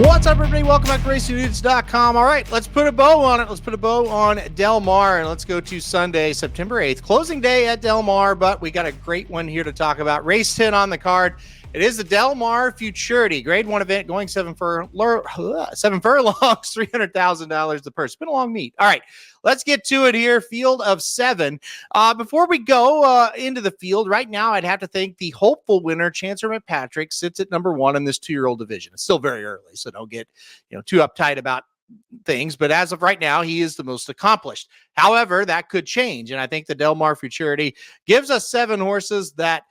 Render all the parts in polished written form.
What's up, everybody? Welcome back to RacingNews.com. All right, let's put a bow on it. Let's put a bow on Del Mar, and let's go to Sunday, September 8th. Closing day at Del Mar, but we got a great one here to talk about. Race 10 on the card. It is the Del Mar Futurity Grade 1 event going 7 furlongs, $300,000 the purse. It's been a long meet. All right, let's get to it here. Field of 7. Before we go into the field, right now I'd have to think the hopeful winner, Chancer McPatrick, sits at number 1 in this 2-year-old division. It's still very early, so don't get too uptight about things, but as of right now, he is the most accomplished. However, that could change, and I think the Del Mar Futurity gives us 7 horses that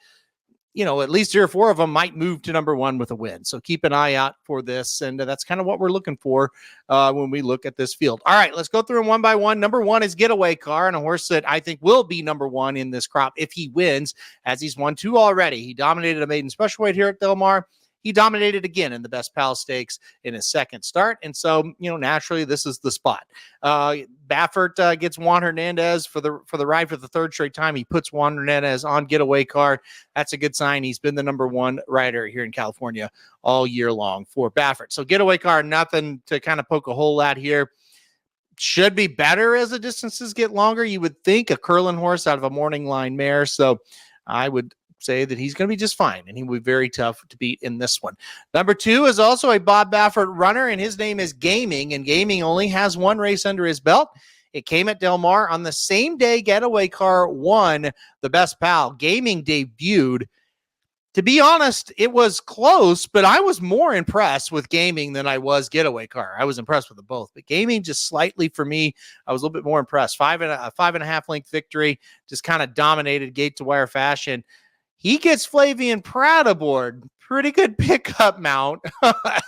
at least 3 or 4 of them might move to number 1 with a win. So keep an eye out for this. And that's kind of what we're looking for when we look at this field. All right, let's go through them one by one. Number 1 is Getaway Car, and a horse that I think will be number 1 in this crop if he wins, as he's won 2 already. He dominated a maiden special weight here at Del Mar. He dominated again in the Best Pal Stakes in his second start. And so, naturally, this is the spot. Baffert gets Juan Hernandez for the ride for the 3rd straight time. He puts Juan Hernandez on Getaway Car. That's a good sign. He's been the number 1 rider here in California all year long for Baffert. So Getaway Car, nothing to kind of poke a hole at here. Should be better as the distances get longer. You would think a Curlin horse out of a morning line mare. So I would say that he's going to be just fine, and he will be very tough to beat in this one. Number 2 is also a Bob Baffert runner, and his name is Gaming, and Gaming only has 1 race under his belt. It came at Del Mar on the same day Getaway Car won the Best Pal. Gaming debuted. To be honest, it was close, but I was more impressed with Gaming than I was Getaway Car. I was impressed with them both, but Gaming just slightly for me, I was a little bit more impressed. 5.5 length victory, just kind of dominated gate to wire fashion. He gets Flavian Pratt aboard. Pretty good pickup mount.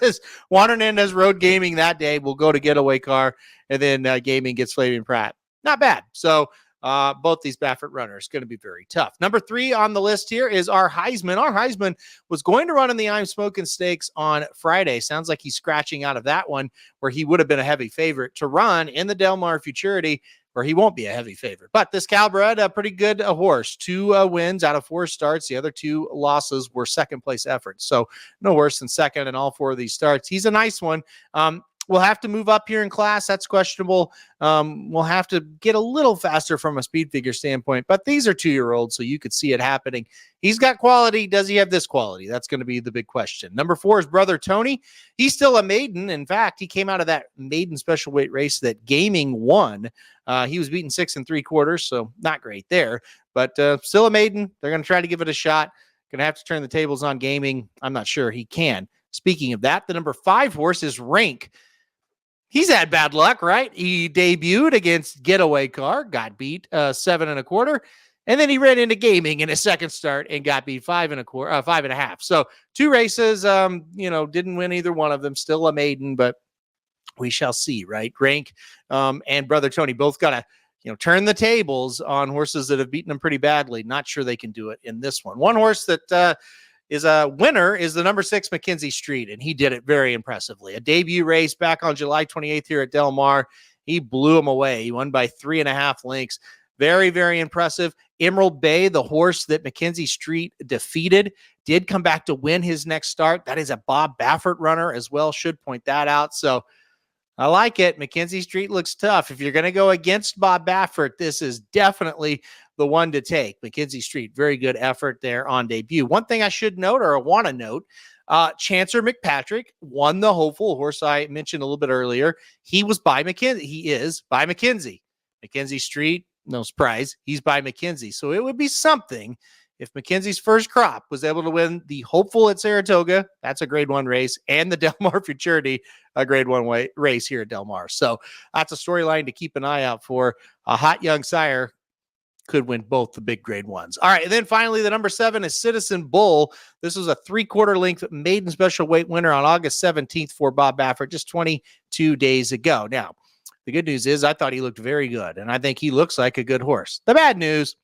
As Juan Hernandez rode Gaming that day, we'll go to Getaway Car, and then Gaming gets Flavian Pratt. Not bad. So both these Baffert runners going to be very tough. Number 3 on the list here is our Heisman. Our Heisman was going to run in the I'm Smoking Stakes on Friday. Sounds like he's scratching out of that one, where he would have been a heavy favorite to run in the Del Mar Futurity, where he won't be a heavy favorite. But this Kalleward, a pretty good horse. 2 wins out of 4 starts. The other 2 losses were second-place efforts. So no worse than second in all 4 of these starts. He's a nice one. We'll have to move up here in class. That's questionable. We'll have to get a little faster from a speed figure standpoint. But these are 2-year-olds, so you could see it happening. He's got quality. Does he have this quality? That's going to be the big question. Number 4 is Brother Tony. He's still a maiden. In fact, he came out of that maiden special weight race that Gaming won. He was beaten 6 3/4, so not great there. But still a maiden. They're going to try to give it a shot. Going to have to turn the tables on Gaming. I'm not sure he can. Speaking of that, the number 5 horse is Rank. He's had bad luck, right? He debuted against Getaway Car, got beat 7 1/4, and then he ran into Gaming in his second start and got beat 5 1/4. So 2 races, didn't win either one of them. Still a maiden, but we shall see, right? Rank and Brother Tony both got to turn the tables on horses that have beaten them pretty badly. Not sure they can do it in this one. One horse that is a winner is the number 6 Mackenzie Street, and he did it very impressively. A debut race back on July 28th here at Del Mar. He blew him away. He won by 3.5 lengths. Very, very impressive. Emerald Bay, the horse that Mackenzie Street defeated, did come back to win his next start. That is a Bob Baffert runner as well. Should point that out. So I like it. Mackenzie Street looks tough. If you're going to go against Bob Baffert, this is definitely the one to take. Mackenzie Street, very good effort there on debut. One thing I should note, or I want to note, Chancer McPatrick won the hopeful horse I mentioned a little bit earlier. He was by Mackenzie. He is by Mackenzie. Mackenzie Street, no surprise, he's by Mackenzie. So it would be something if Mackenzie's first crop was able to win the hopeful at Saratoga. That's a grade 1 race, and the Del Mar Futurity, a grade 1 race here at Del Mar. So that's a storyline to keep an eye out for. A hot young sire could win both the big grade 1s. All right, and then finally, the number 7 is Citizen Bull. This was a 3/4 length maiden special weight winner on August 17th for Bob Baffert, just 22 days ago. Now, the good news is I thought he looked very good, and I think he looks like a good horse. The bad news,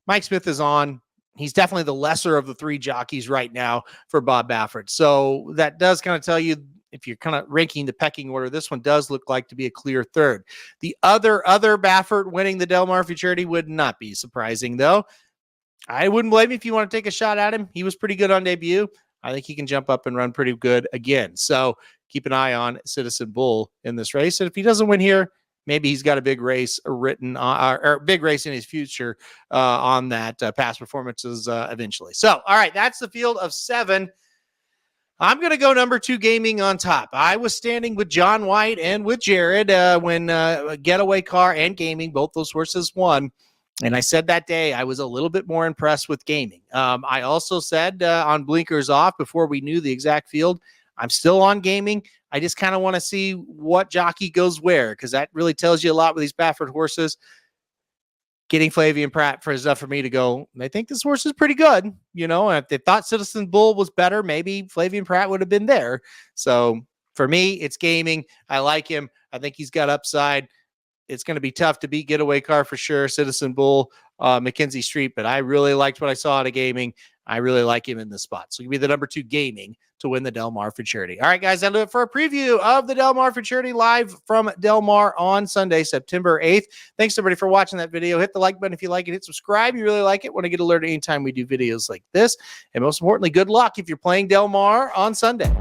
Mike Smith is on. He's definitely the lesser of the 3 jockeys right now for Bob Baffert. So that does kind of tell you, if you're kind of ranking the pecking order, this one does look like to be a clear 3rd. The other Baffert winning the Del Mar Futurity would not be surprising, though. I wouldn't blame you if you want to take a shot at him. He was pretty good on debut. I think he can jump up and run pretty good again. So keep an eye on Citizen Bull in this race. And if he doesn't win here, maybe he's got a big race written or big race in his future on that past performances eventually. So, all right, that's the field of 7. I'm going to go number 2 Gaming on top. I was standing with John White and with Jared when Getaway Car and Gaming, both those horses won. And I said that day I was a little bit more impressed with Gaming. I also said on Blinkers Off before we knew the exact field, I'm still on Gaming. I just kind of want to see what jockey goes where, because that really tells you a lot with these Baffert horses. Getting Flavien Prat for enough for me to go, I think this horse is pretty good. You know, if they thought Citizen Bull was better, maybe Flavien Prat would have been there. So for me, it's Gaming. I like him. I think he's got upside. It's going to be tough to beat Getaway Car for sure, Citizen Bull, Mackenzie Street, but I really liked what I saw out of Gaming. I really like him in this spot. So give me the number 2 Gaming to win the Del Mar Futurity. All right, guys, that'll do it for a preview of the Del Mar Futurity live from Del Mar on Sunday, September 8th. Thanks, everybody, for watching that video. Hit the like button if you like it. Hit subscribe if you really like it. Want to get alerted anytime we do videos like this. And most importantly, good luck if you're playing Del Mar on Sunday.